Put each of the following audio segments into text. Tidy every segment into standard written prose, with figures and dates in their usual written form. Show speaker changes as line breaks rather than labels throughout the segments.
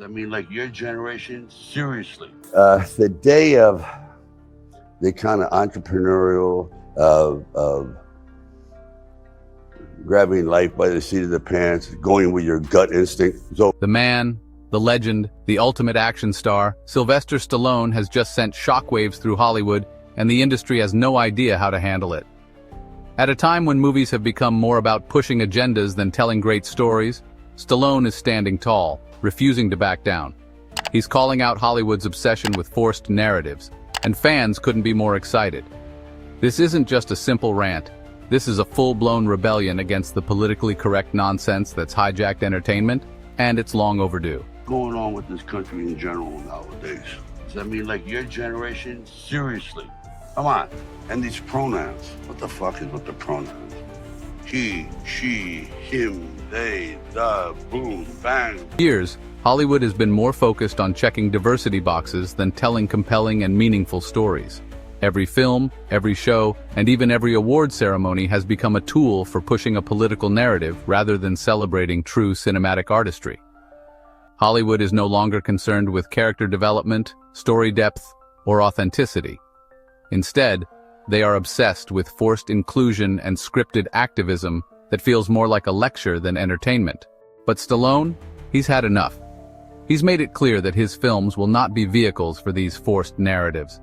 I mean, like your generation, seriously.
The day of the kind of entrepreneurial of grabbing life by the seat of the pants, going with your gut instinct. So
The man, the legend, the ultimate action star, Sylvester Stallone has just sent shockwaves through Hollywood, and the industry has no idea how to handle it. At a time when movies have become more about pushing agendas than telling great stories, Stallone is standing tall, refusing to back down. He's calling out Hollywood's obsession with forced narratives, and fans couldn't be more excited. This isn't just a simple rant. This is a full-blown rebellion against the politically correct nonsense that's hijacked entertainment, and it's long overdue.
Going on with this country in general nowadays. I mean, like your generation, seriously. Come on. And these pronouns. What the fuck is with the pronouns? He, she, him, they, the, boom, bang.
For years, Hollywood has been more focused on checking diversity boxes than telling compelling and meaningful stories. Every film, every show, and even every award ceremony has become a tool for pushing a political narrative rather than celebrating true cinematic artistry. Hollywood is no longer concerned with character development, story depth, or authenticity. Instead, they are obsessed with forced inclusion and scripted activism that feels more like a lecture than entertainment. But Stallone, he's had enough. He's made it clear that his films will not be vehicles for these forced narratives.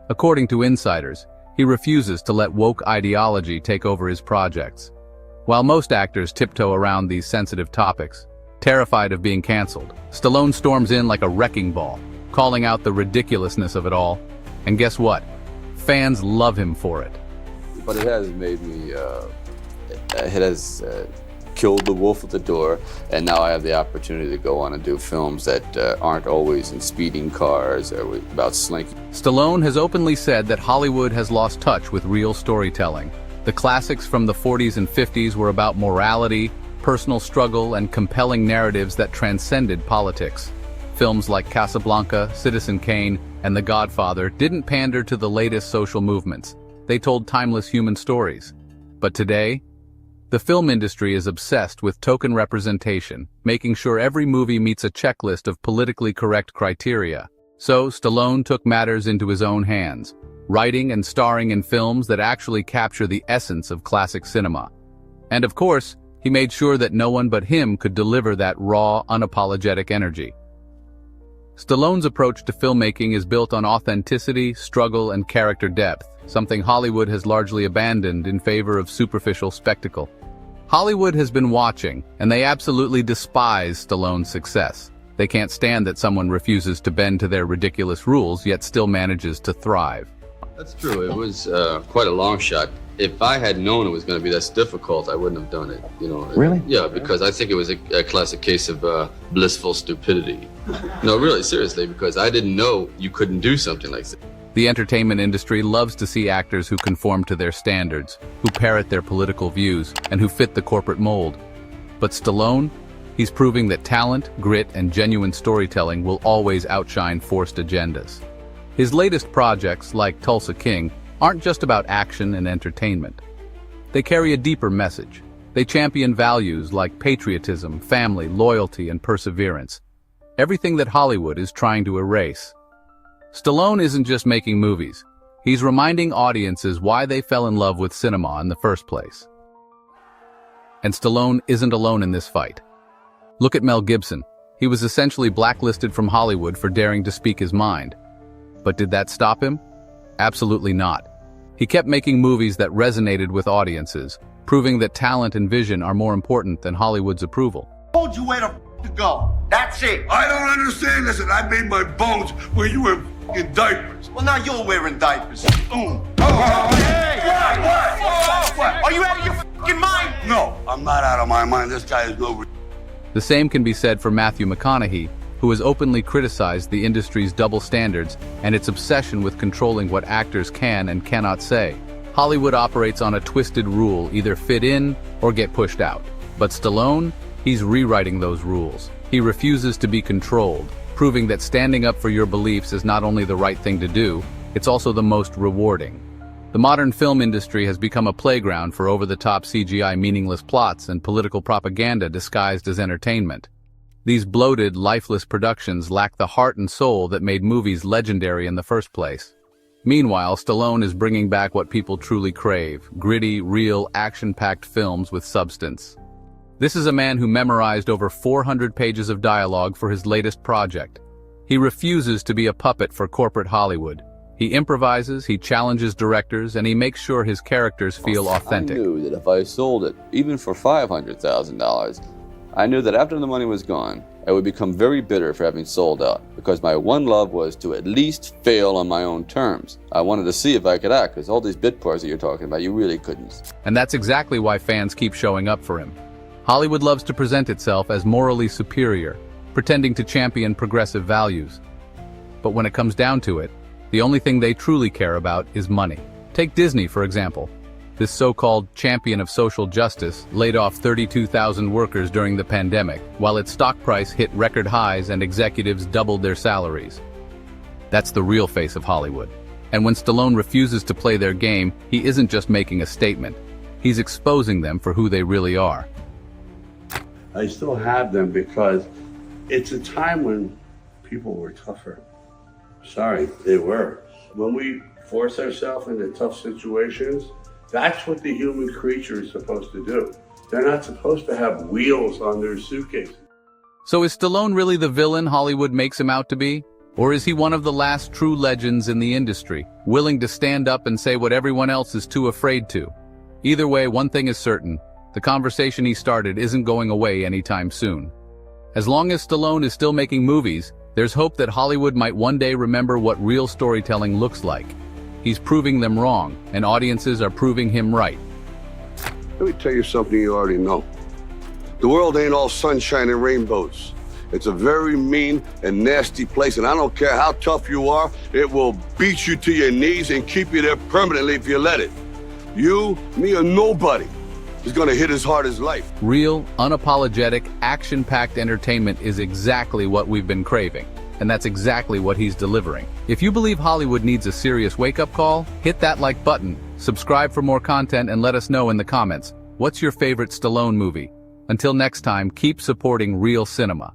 According to insiders, he refuses to let woke ideology take over his projects. While most actors tiptoe around these sensitive topics, terrified of being canceled, Stallone storms in like a wrecking ball, calling out the ridiculousness of it all. And guess what? Fans love him for it.
But it has made me, it has killed the wolf at the door, and now I have the opportunity to go on and do films that aren't always in speeding cars or about slinky.
Stallone has openly said that Hollywood has lost touch with real storytelling. The classics from the 40s and 50s were about morality, personal struggle, and compelling narratives that transcended politics. Films like Casablanca, Citizen Kane, and The Godfather didn't pander to the latest social movements. They told timeless human stories. But today, the film industry is obsessed with token representation, making sure every movie meets a checklist of politically correct criteria. So, Stallone took matters into his own hands, writing and starring in films that actually capture the essence of classic cinema. And of course, he made sure that no one but him could deliver that raw, unapologetic energy. Stallone's approach to filmmaking is built on authenticity, struggle, and character depth, something Hollywood has largely abandoned in favor of superficial spectacle. Hollywood has been watching, and they absolutely despise Stallone's success. They can't stand that someone refuses to bend to their ridiculous rules, yet still manages to thrive.
That's true. It was quite a long shot. If I had known it was going to be this difficult, I wouldn't have done it. You know.
Really?
Yeah, because I think it was a classic case of blissful stupidity. No, really, seriously, because I didn't know you couldn't do something like that.
The entertainment industry loves to see actors who conform to their standards, who parrot their political views, and who fit the corporate mold. But Stallone, he's proving that talent, grit, and genuine storytelling will always outshine forced agendas. His latest projects, like Tulsa King, aren't just about action and entertainment. They carry a deeper message. They champion values like patriotism, family, loyalty, and perseverance. Everything that Hollywood is trying to erase. Stallone isn't just making movies. He's reminding audiences why they fell in love with cinema in the first place. And Stallone isn't alone in this fight. Look at Mel Gibson. He was essentially blacklisted from Hollywood for daring to speak his mind. But did that stop him? Absolutely not. He kept making movies that resonated with audiences, proving that talent and vision are more important than Hollywood's approval.
Told you where to go. That's it.
I don't understand this, and I made my bones where you were in diapers.
Well, now you're wearing diapers.
Oh,
Hey! What? Are you out of your fucking mind?
no, I'm not out of my mind. This guy is no...
The same can be said for Matthew McConaughey, who has openly criticized the industry's double standards and its obsession with controlling what actors can and cannot say. Hollywood operates on a twisted rule, either fit in or get pushed out. But Stallone, he's rewriting those rules. He refuses to be controlled, proving that standing up for your beliefs is not only the right thing to do, it's also the most rewarding. The modern film industry has become a playground for over-the-top CGI meaningless plots and political propaganda disguised as entertainment. These bloated, lifeless productions lack the heart and soul that made movies legendary in the first place. Meanwhile, Stallone is bringing back what people truly crave: gritty, real, action-packed films with substance. This is a man who memorized over 400 pages of dialogue for his latest project. He refuses to be a puppet for corporate Hollywood. He improvises, he challenges directors, and he makes sure his characters feel authentic.
I knew that if I sold it, even for $500,000, I knew that after the money was gone, I would become very bitter for having sold out, because my one love was to at least fail on my own terms. I wanted to see if I could act, because all these bit parts that you're talking about, you really couldn't.
And that's exactly why fans keep showing up for him. Hollywood loves to present itself as morally superior, pretending to champion progressive values. But when it comes down to it, the only thing they truly care about is money. Take Disney, for example. This so-called champion of social justice laid off 32,000 workers during the pandemic, while its stock price hit record highs and executives doubled their salaries. That's the real face of Hollywood. And when Stallone refuses to play their game, he isn't just making a statement. He's exposing them for who they really are.
I still have them because it's a time when people were tougher. Sorry, they were. When we force ourselves into tough situations, that's what the human creature is supposed to do. They're not supposed to have wheels on their suitcases.
So is Stallone really the villain Hollywood makes him out to be? Or is he one of the last true legends in the industry, willing to stand up and say what everyone else is too afraid to? Either way, one thing is certain: the conversation he started isn't going away anytime soon. As long as Stallone is still making movies, there's hope that Hollywood might one day remember what real storytelling looks like. He's proving them wrong, and audiences are proving him right.
Let me tell you something you already know. The world ain't all sunshine and rainbows. It's a very mean and nasty place, and I don't care how tough you are, it will beat you to your knees and keep you there permanently if you let it. You, me, or nobody is gonna hit as hard as life.
Real, unapologetic, action-packed entertainment is exactly what we've been craving, and that's exactly what he's delivering. If you believe Hollywood needs a serious wake-up call, hit that like button, subscribe for more content, and let us know in the comments, what's your favorite Stallone movie? Until next time, keep supporting real cinema.